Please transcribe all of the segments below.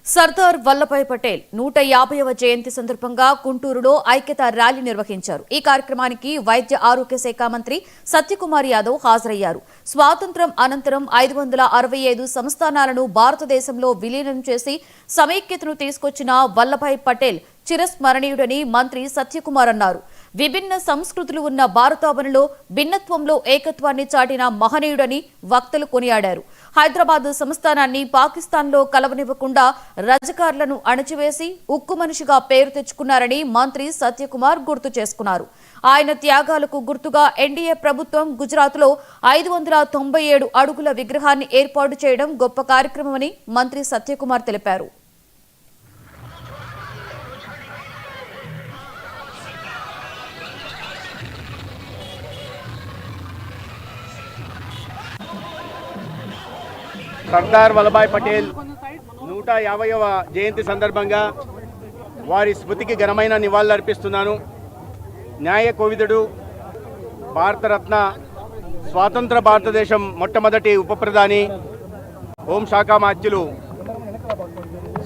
సర్దార్ వల్లభాయ్ పటేల్ 150వ జయంతి సందర్భంగా గుంటూరులో ఐక్యతా ర్యాలీ నిర్వహించారు. ఈ కార్యక్రమానికి వైద్య ఆరోగ్య శాఖ మంత్రి సత్యకుమార్ యాదవ్ హాజరయ్యారు. స్వాతంత్ర్యం అనంతరం 565 సంస్థానాలను భారతదేశంలో విలీనం చేసి సమైక్యతను తీసుకొచ్చిన వల్లభాయ్ పటేల్ చిరస్మరణీయుడని మంత్రి సత్యకుమార్ అన్నారు. విభిన్న సంస్కృతులు ఉన్న భారతావనిలో భిన్నత్వంలో ఏకత్వాన్ని చాటిన మహనీయుడని వక్తలు కొనియాడారు. హైదరాబాద్ సంస్థానాన్ని పాకిస్తాన్లో కలవనివ్వకుండా రజకార్లను అణచివేసి ఉక్కు మనిషిగా పేరు తెచ్చుకున్నారని మంత్రి సత్యకుమార్ గుర్తు చేసుకున్నారు. ఆయన త్యాగాలకు గుర్తుగా ఎన్డీఏ ప్రభుత్వం గుజరాత్లో 597 అడుగుల విగ్రహాన్ని ఏర్పాటు చేయడం గొప్ప కార్యక్రమమని మంత్రి సత్యకుమార్ తెలిపారు. సర్దార్ వల్లభాయ్ పటేల్ 150వ జయంతి సందర్భంగా వారి స్మృతికి ఘనమైన నివాళులర్పిస్తున్నాను. న్యాయ కోవిదుడు, భారతరత్న, స్వాతంత్ర భారతదేశం మొట్టమొదటి ఉప ప్రధాని, హోంశాఖ మాత్యులు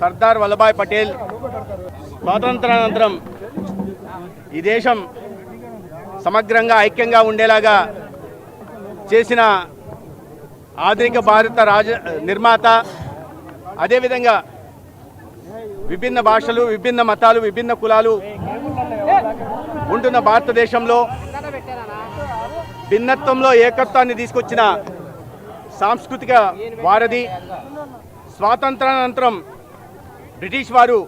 సర్దార్ వల్లభాయ్ పటేల్ స్వాతంత్రానంతరం ఈ దేశం సమగ్రంగా ఐక్యంగా ఉండేలాగా చేసిన ఆధునిక భారత నిర్మాత. అదేవిధంగా విభిన్న భాషలు, విభిన్న మతాలు, విభిన్న కులాలు ఉంటున్న భారతదేశంలో భిన్నత్వంలో ఏకత్వాన్ని తీసుకొచ్చిన సాంస్కృతిక వారధి. స్వాతంత్రానంతరం బ్రిటిష్ వారు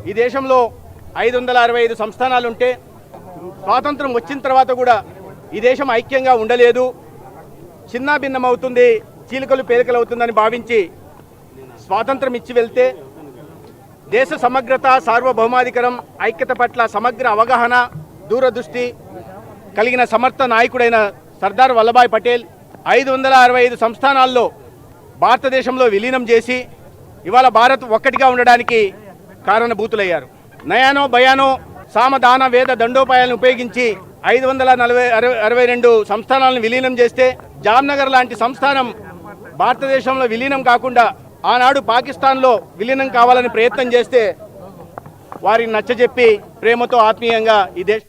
ఈ దేశంలో 565 సంస్థానాలుంటే స్వాతంత్రం వచ్చిన తర్వాత కూడా ఈ దేశం ఐక్యంగా ఉండలేదు, చిన్న భిన్నమవుతుంది, చీలికలు పేలికలు అవుతుందని భావించి స్వాతంత్రం ఇచ్చి వెళ్తే దేశ సమగ్రత, సార్వభౌమాధికారం, ఐక్యత పట్ల సమగ్ర అవగాహన, దూరదృష్టి కలిగిన సమర్థ నాయకుడైన సర్దార్ వల్లభాయ్ పటేల్ 565 సంస్థానాల్లో భారతదేశంలో విలీనం చేసి ఇవాళ భారత్ ఒక్కటిగా ఉండడానికి కారణభూతులయ్యారు. నయానో భయానో సామదాన వేద దండోపాయాలను ఉపయోగించి 562 సంస్థానాలను విలీనం చేస్తే జామ్నగర్ లాంటి సంస్థానం భారతదేశంలో విలీనం కాకుండా ఆనాడు పాకిస్తాన్లో విలీనం కావాలని ప్రయత్నం చేస్తే వారిని నచ్చజెప్పి ప్రేమతో ఆత్మీయంగా ఈ దేశ